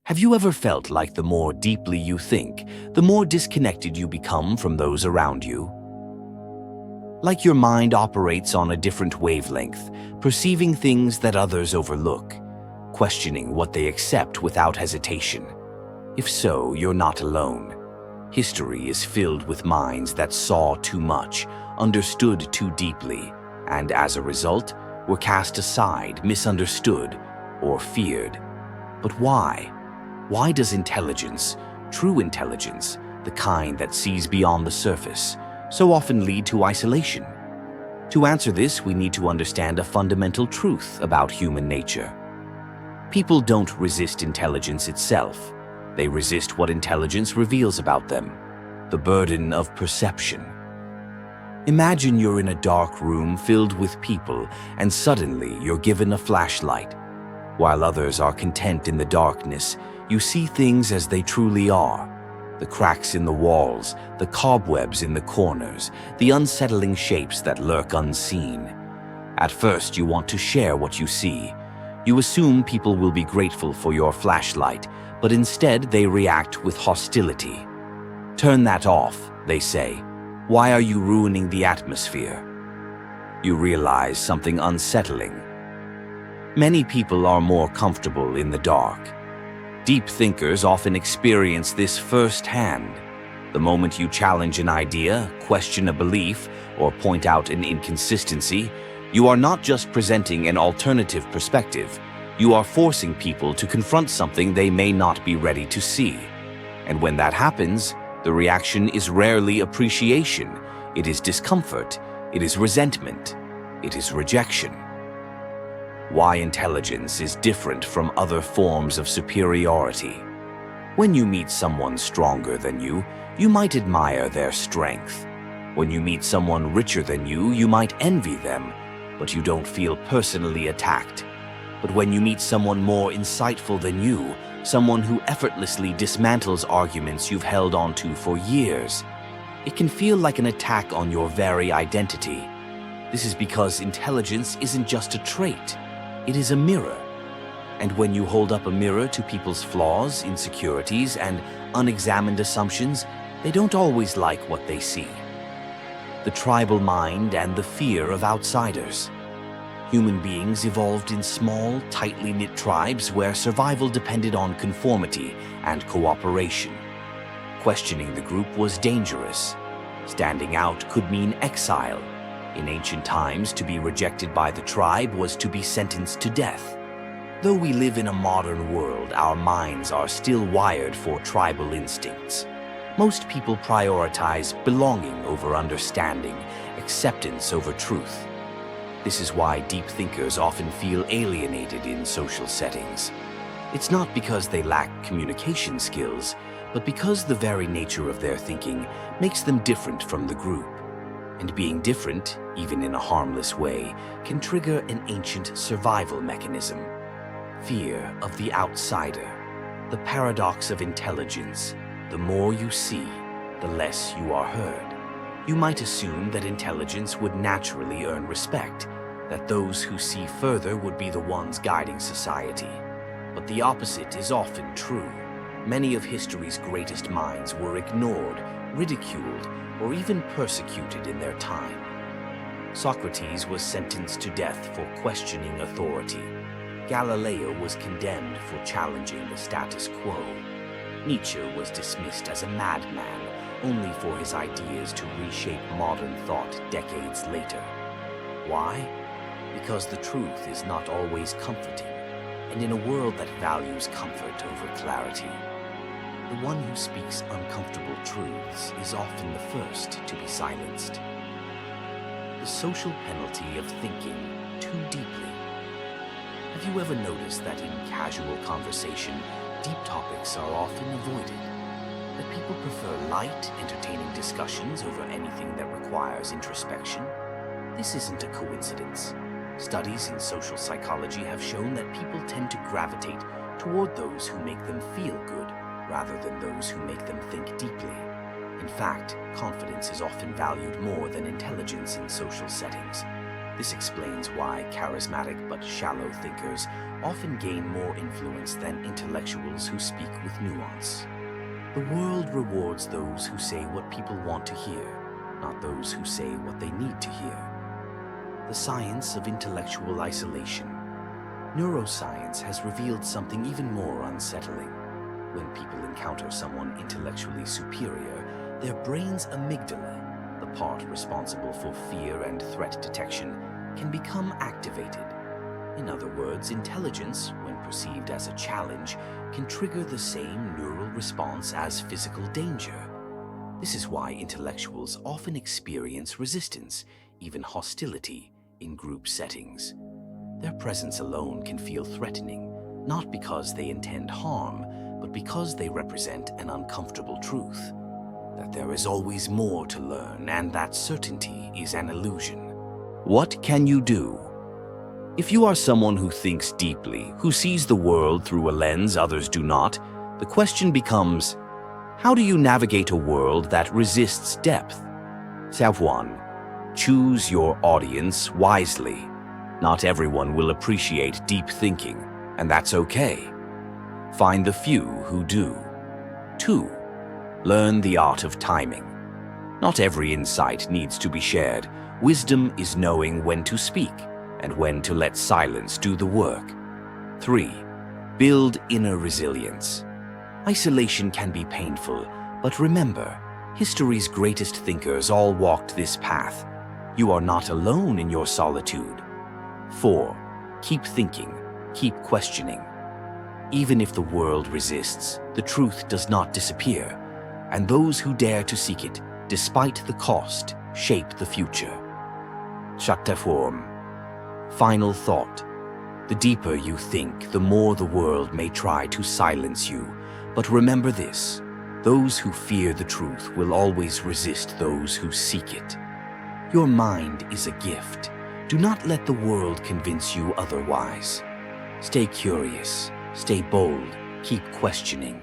Have you ever felt like the more deeply you think, the more disconnected you become from those around you? Like your mind operates on a different wavelength, perceiving things that others overlook, questioning what they accept without hesitation. If so, you're not alone. History is filled with minds that saw too much, understood too deeply, and as a result, were cast aside, misunderstood, or feared. But why? Why does intelligence, true intelligence, the kind that sees beyond the surface, so often lead to isolation? To answer this, we need to understand a fundamental truth about human nature. People don't resist intelligence itself. They resist what intelligence reveals about them, the burden of perception. Imagine you're in a dark room filled with people, and suddenly you're given a flashlight. While others are content in the darkness, you see things as they truly are. The cracks in the walls, the cobwebs in the corners, the unsettling shapes that lurk unseen. At first, you want to share what you see. You assume people will be grateful for your flashlight, but instead they react with hostility. "Turn that off," they say. "Why are you ruining the atmosphere?" You realize something unsettling. Many people are more comfortable in the dark. Deep thinkers often experience this firsthand. The moment you challenge an idea, question a belief, or point out an inconsistency, you are not just presenting an alternative perspective, you are forcing people to confront something they may not be ready to see. And when that happens, the reaction is rarely appreciation. It is discomfort, it is resentment, it is rejection. Why intelligence is different from other forms of superiority. When you meet someone stronger than you, you might admire their strength. When you meet someone richer than you might envy them, but you don't feel personally attacked. But when you meet someone more insightful than you, someone who effortlessly dismantles arguments you've held onto for years, it can feel like an attack on your very identity. This is because intelligence isn't just a trait. It is a mirror. And when you hold up a mirror to people's flaws, insecurities, and unexamined assumptions, they don't always like what they see. The tribal mind and the fear of outsiders. Human beings evolved in small, tightly knit tribes where survival depended on conformity and cooperation. Questioning the group was dangerous. Standing out could mean exile. In ancient times, to be rejected by the tribe was to be sentenced to death. Though we live in a modern world, our minds are still wired for tribal instincts. Most people prioritize belonging over understanding, acceptance over truth. This is why deep thinkers often feel alienated in social settings. It's not because they lack communication skills, but because the very nature of their thinking makes them different from the group. And being different, even in a harmless way, can trigger an ancient survival mechanism. Fear of the outsider. The paradox of intelligence. The more you see, the less you are heard. You might assume that intelligence would naturally earn respect, that those who see further would be the ones guiding society. But the opposite is often true. Many of history's greatest minds were ignored, ridiculed, or even persecuted in their time. Socrates was sentenced to death for questioning authority. Galileo was condemned for challenging the status quo. Nietzsche was dismissed as a madman, only for his ideas to reshape modern thought decades later. Why? Because the truth is not always comforting, and in a world that values comfort over clarity, the one who speaks uncomfortable truths is often the first to be silenced. The social penalty of thinking too deeply. Have you ever noticed that in casual conversation, deep topics are often avoided? That people prefer light, entertaining discussions over anything that requires introspection? This isn't a coincidence. Studies in social psychology have shown that people tend to gravitate toward those who make them feel good, rather than those who make them think deeply. In fact, confidence is often valued more than intelligence in social settings. This explains why charismatic but shallow thinkers often gain more influence than intellectuals who speak with nuance. The world rewards those who say what people want to hear, not those who say what they need to hear. The science of intellectual isolation. Neuroscience has revealed something even more unsettling. When people encounter someone intellectually superior, their brain's amygdala, the part responsible for fear and threat detection, can become activated. In other words, intelligence, when perceived as a challenge, can trigger the same neural response as physical danger. This is why intellectuals often experience resistance, even hostility, in group settings. Their presence alone can feel threatening, not because they intend harm, but because they represent an uncomfortable truth, that there is always more to learn and that certainty is an illusion. What can you do? If you are someone who thinks deeply, who sees the world through a lens others do not, the question becomes, how do you navigate a world that resists depth? Step 1. Choose your audience wisely. Not everyone will appreciate deep thinking, and that's okay. Find the few who do. 2. Learn the art of timing. Not every insight needs to be shared. Wisdom is knowing when to speak and when to let silence do the work. 3. Build inner resilience. Isolation can be painful, but remember, history's greatest thinkers all walked this path. You are not alone in your solitude. 4. Keep thinking, keep questioning. Even if the world resists, the truth does not disappear, and those who dare to seek it, despite the cost, shape the future. Chapter 4. Final thought. The deeper you think, the more the world may try to silence you. But remember this, those who fear the truth will always resist those who seek it. Your mind is a gift. Do not let the world convince you otherwise. Stay curious, stay bold, keep questioning,